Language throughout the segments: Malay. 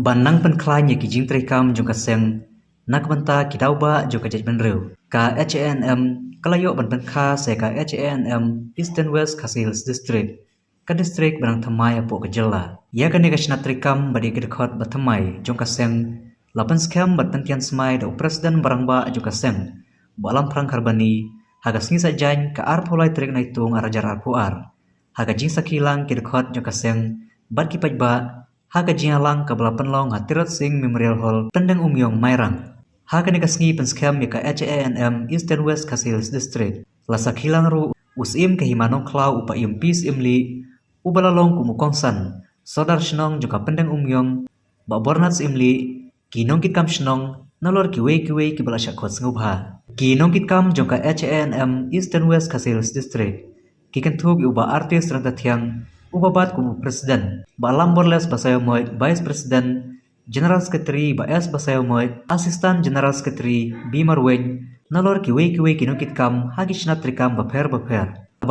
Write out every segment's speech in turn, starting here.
Banang penklanya ki jing trikam jong kaseng nak banta ki dauba jong ka judgment rew ka HANM kalayo ban penkha se ka HANM Eastern West Khasi District ka district barang thamai apo ka jilla ya ka ne ka snat trikam badi ki khot bathamai jong kaseng lapan scam bat pentian smai da presiden barangba jong kaseng balam prang karbani haga singi sajan ka ar pholai trik nai tung arajar ar puar haga jing sakilang ki khot jong kaseng bat ki pajba haga jingalang ka balapan long hatirat sing memorial hall tendang umyong mairang haga ni kasngi penskam ya ka HANM Eastern West Khasi District lasak hilang ru usim ke himanong klau upa impis imli ubalalong kumukongsan sodar shnong joka pendang umyong ba bornats imli kinong kit kam shnong nalor kiwe ki bala shakot ngubha kinong kit kam joka HANM Eastern West Khasi District kikentuk uba artis ranta thiang ubabat kubu presiden ba lamborles basayo moy vice president general secretary ba S basayo moy assistant general secretary Bimar Weng nalor kiwe kinukit kam hagishnat trikam ba pher ba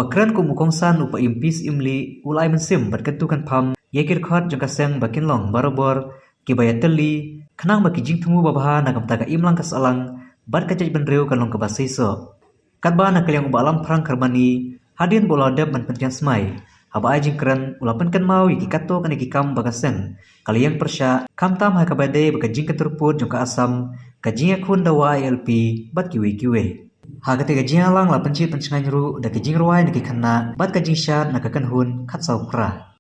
kran kumu kongsan upa impis imli ulai mensim berkentukan pam yakir khot jong kaseng bakin long barobor kibayateli khnang ba kijing thumu babha nagam taga imlang kasalang bar kajaj benreu kalong ka basiso katba nakaliang uba alam prang karbani hadin bola deb man pentian smai haba ajing keren ulapan kan mau iki kato kan iki kam bagasen kalian persya kam tam ha kabade baka jing keturput jong ka asam ka jing akun dawa ILP bat kiwe ha ka tega jing alang lapan chi pencengan ru da ka jing ruai niki khanna bat ka jing syat nak kan hun khat sau pra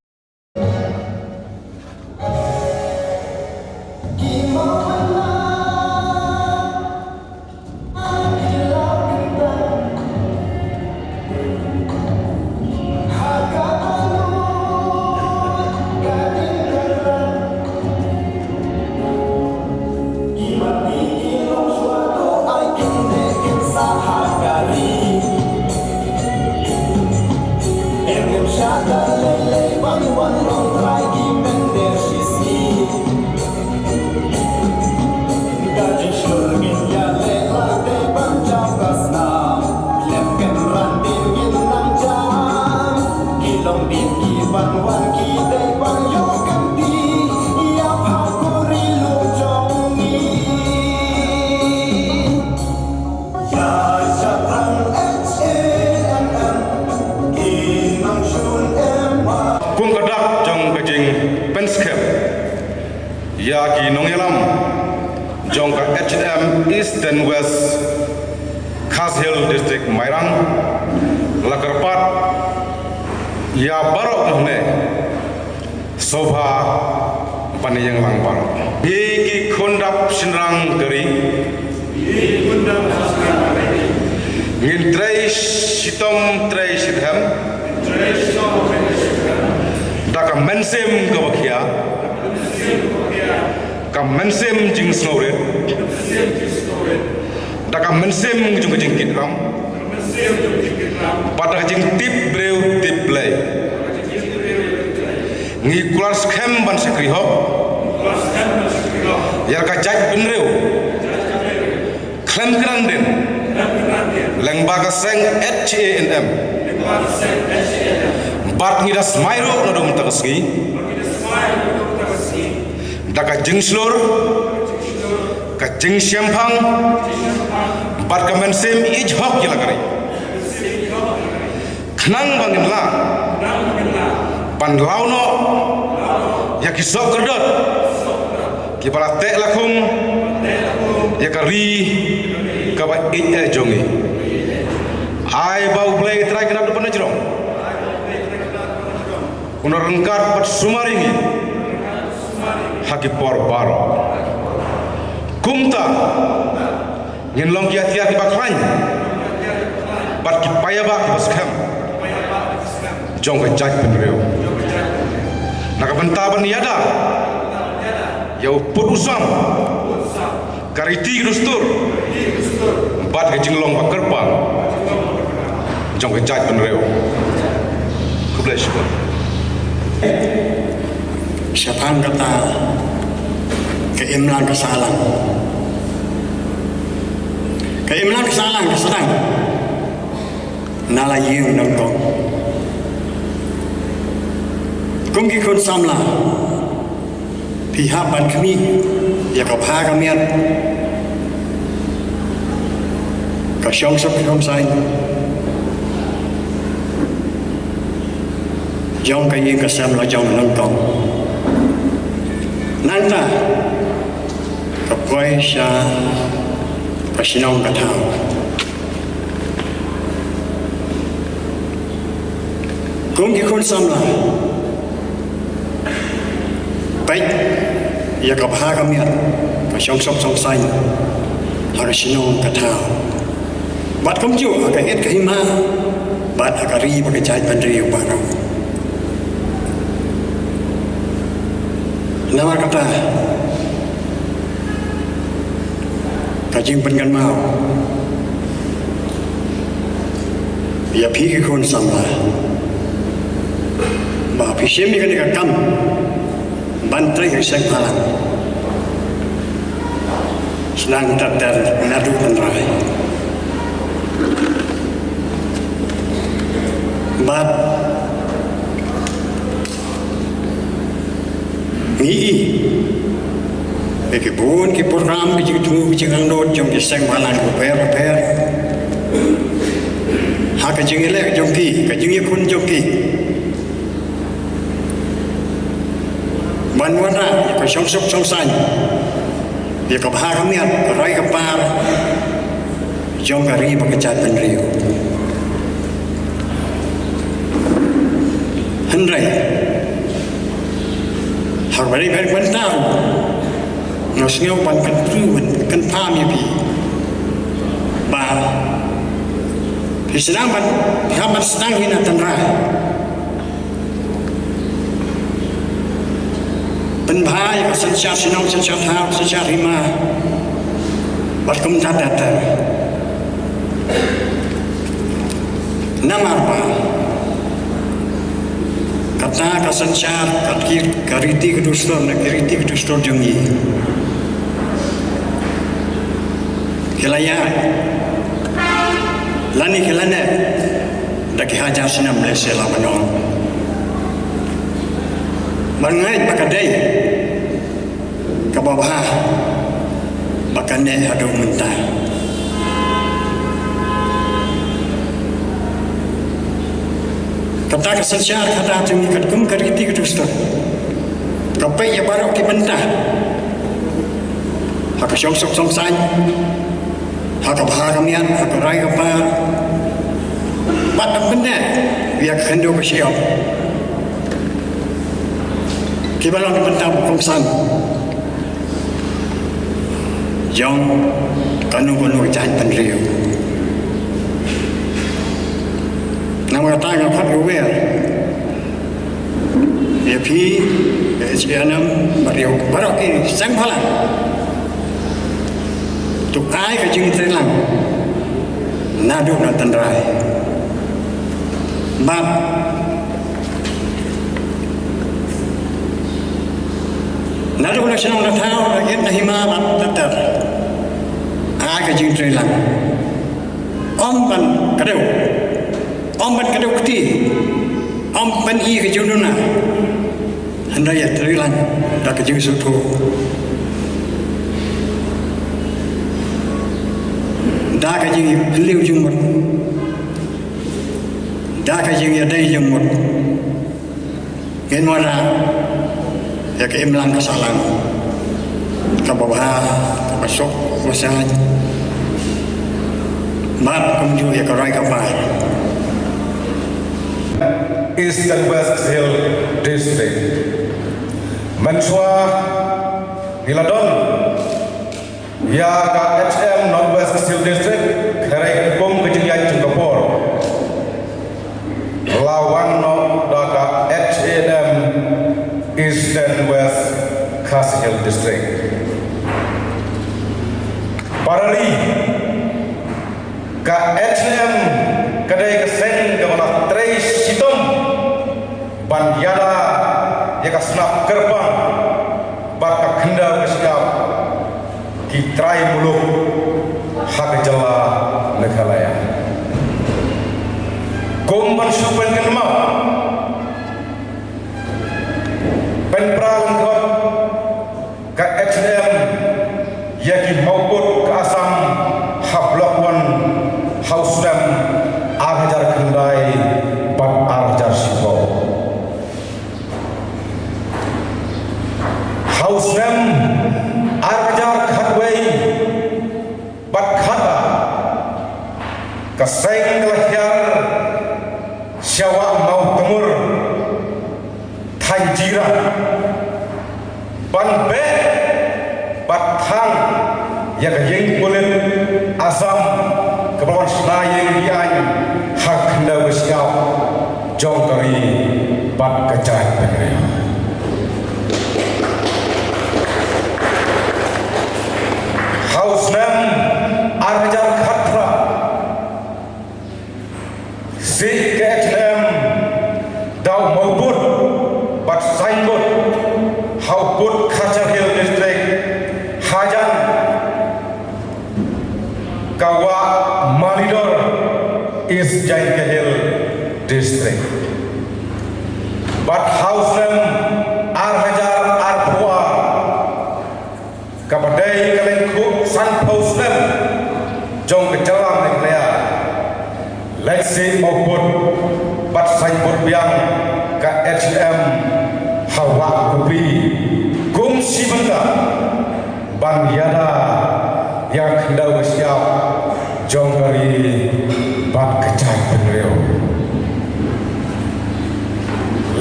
ya ki nong yalam jong ka HM Eastern West Khasi District Mairang lakarpat ya barok ne sobha paniyang lang barok ki khondap sinrang kari ngin trai sitom trai sidham daka mensem gawakhia kam mensem jing snore daka mensem jung jing kitram pada jing tip breu tip play ngi kular scam ban sekri hop yar ka jaj benreu klem kranden leng baga seng HANM bat ngi das mairo no dum tagasgi daka jing slur ka jing syampang bat ka mensem ijhok gila kari khnang bangin la pan launo ya kisok kerdot ki bala te lakum ya kari ka ba ij jongi ai bau play try kena depan jero unor rengkat bat sumaringi haki por baro kumta ngin long kia tia ki bakran bat ki paya ba ki baskam jong ka jaj penreu naka benta ban yada ya put usam kariti rustur bat ka jinglong ba kerbang jong ka jaj penreu kublai syukur siapaan kata keimlan kesalahan keserang nalayung nongkong kung ki kun samla pihak ban kami ya ka pha kamian ka syong sop kom sai jong ka yin ka sam la jong nang kong nan ta ka poi sha ka sinong ka thao cũng như con sam là bách ya gặp hai cái miệng và song song xanh họ là xin ông cả thảo bạn không chịu ở cái hết cái ma bạn ở cái ri và cái trái bên ri của bạn đâu nama kata kajing pengen mau ya pi cái con sam là bà phía xem như cái cam ban trai cái sang halang senang terder nadu penrai bat nghĩ cái bốn cái program cái chương trình nốt trong cái sang halang của per ha cái chương lệ trong kỳ cái chương khôn trong kỳ ban wana ka song sop song san ya ka bha ka miat ka rai ka par jong ka ri ba ka chat pen riu handrai har bari ber ban tau no sneu ban kan truan kan pa mi bi ba sedang ban hamat sedang hina tanra penbahai ka sensyat sinong sensyat hau sensyat hima berkum tata nama apa kata ka sensyat kariti keduston na kariti keduston jongi kelaya lani kelana daki hajar sinam lesela manong Mangai bakadai kababah bakane adu mentah kata kesensyar kata tumi katkum kariti keduston kapai ya barok ki mentah hak syong sok song san hak bah kamian hak rai kapar batam benda biak khendo ke siap kibalang bentang kongsan jong kanu jahat penriu nama kata ngapat ruwer ya pi SPNM bariu barok ini sang phalang tuk ai ka jing trelang nadu na tanrai bab nadu na sinong na thao na yet na hima bat tatar ai ka jing trelang om ban kadeu kti om ban i ka jununa handa ya trelang ta ka jing sutu da ka jing liu jumut da ka jing ya dai jumut gen mona ya ke imlang kasalang ka babha ka masuk masaj mat kumju ya ka rai ka pai East and West Hill District Mensua Hiladon ya ka HM North West Hill District kharai kum kejadian Singapore lawan no da ka HM East and West Khasi Hill District Parali ka HM kadai keseng ke mana Trace Sitom Bandiada ya ka snap gerbang baka khenda kesiap kitrai muluk hak jala Meghalaya Komban supen kenma penpral ngot Syawa mau temur Thai jira Ban be Bat thang Ya ka yeng kulit Azam Kebawan senayeng diany Hak hendak bersiap Jong kari Bat kecai pengeria Haus nem Arjar khatra Zik ke nem Dau maupun Bat signboard Hau put Khajar Hill District Hajan Kawa Malidor East Jainke Hill District Bat house nem Hajar Arpua Kapadai Kalengkuk San house nem Jong kejalam Neklea Lexi maupun Bat signboard biang Ka HM Hawa Kupi Kum Sibanda Ban Yada Yang hendak bersiap Jong dari Bat kecai peneriau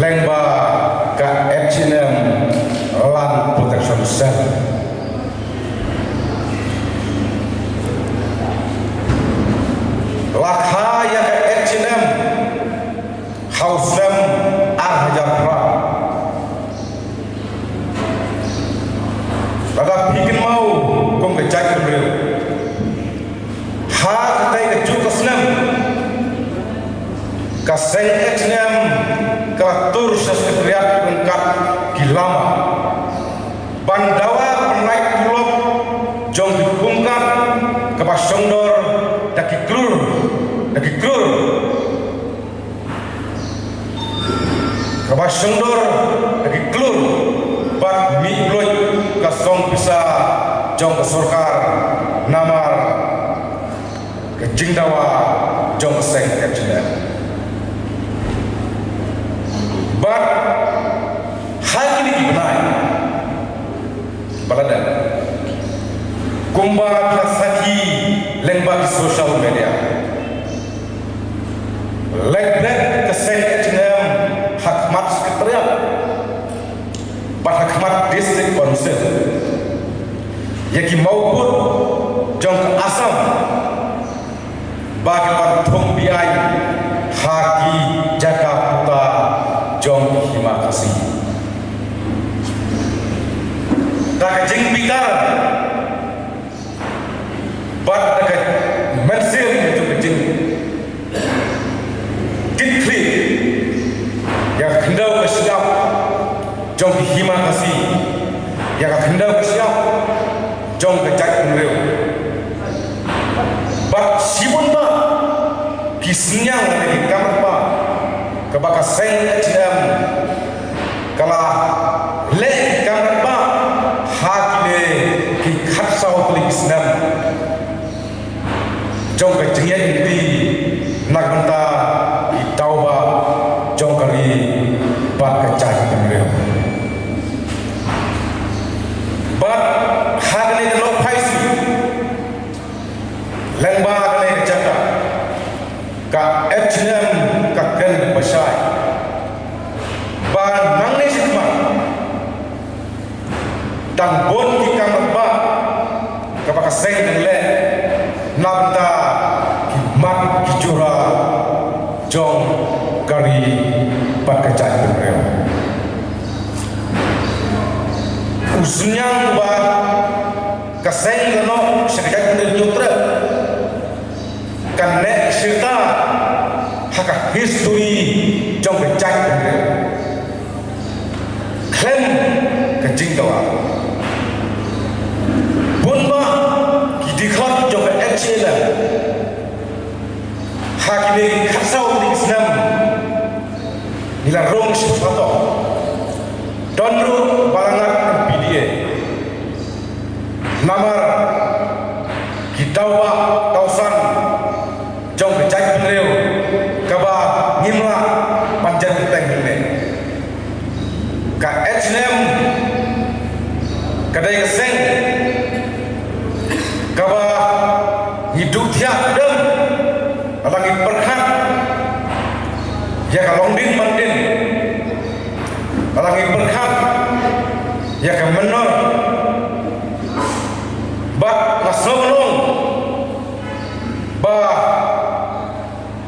Lengba Ka HM Land Protection Center Lakha yang ka HM Hausem Arhajapra Pada bikin mau Kung kecai peneriau Ha katai keju kesnem Kaseng HM Kelatur sesekriat Lengkap Gilama Bandawa Penaik Kulok Jong dihubungkan Kepasyongdor Daki klur Kepasyongdor Daki klur Bat mi bloy Kasong bisa Jong kesurkar Namar Kejingdawa Jong keseng HM But hal ini dibenai Baladan Kumba Kasaki Lembag sosial media Legbek Keseng HM Hakmat Sekretariat Bat Hakmat District Council Yaki maupun Jong ke Asam Bagi Bantung Biai Haki Jakarta Jong terima kasih. Tak jeng pikar, bat dekat Mesir itu kecil, kikli yang hendak bersiap Jong terima kasih, yang hendak bersiap Jong kecak peneriu. Bat sibunda kisnyang dari kamar pak. Kebaka seng HM kalah leh kamar ba hakile ki khatsau kli islam jong ka jengya inti nagbanta ki tauba jong kali ba kacai pengreu bat hakile lo phaisi lengba kale jaka ka HM ka ken pasai ban nangne sikma tang bon ki kamar ba ka baka seng le nabta ki mak ki jura jong kari pakacai pengreu usnyang ba ka seng no sekajak nyutra kan nek cerita hak history jong kecak klaim kejing kawa bunba ki dikhat jong HL hak ini khasau di Islam nila rong sifato donru barangat PDA namar kitawa kausan jong kecak penreu kaba ngimla panjang teng ne ka HM kadai seng kaba hidup tiap dem alangi perhat ya kalong din mandin kalangi berkat ya ka menor ba nasolong ba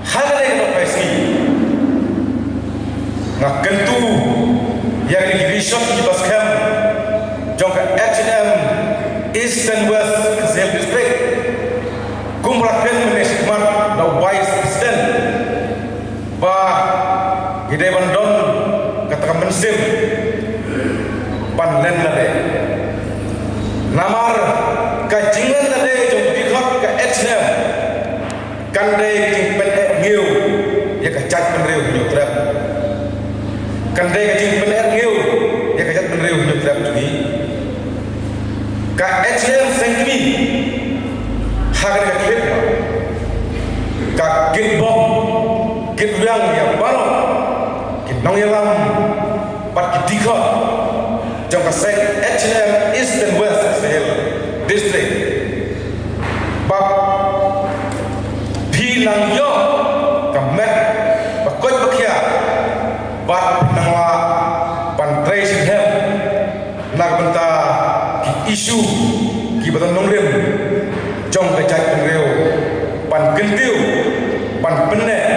hadare ka pesi ngakentu yang division di Baskham jongka H&M East and West Kazim District kumraken menesikmat the Vice President ba hidai bandon katakan mensim panlen lade namar kajingan lade jom dikot ke H&M kande jing pen ngiu ya kajat penriu nyutrap kande jing pen ngiu ya kajat penriu nyutrap juga ka H&M sengkini hagar ka klip ka gitbom gitwiang ya balo nong yalam pat dikot jong ka sek H&M East and West Sahel District bab pi nang yo ka met bakot bakia bat nangwa pantrai sidhem nak benta ki isu ki batan nongrim jong ka jai penreu pan kentiu pan penne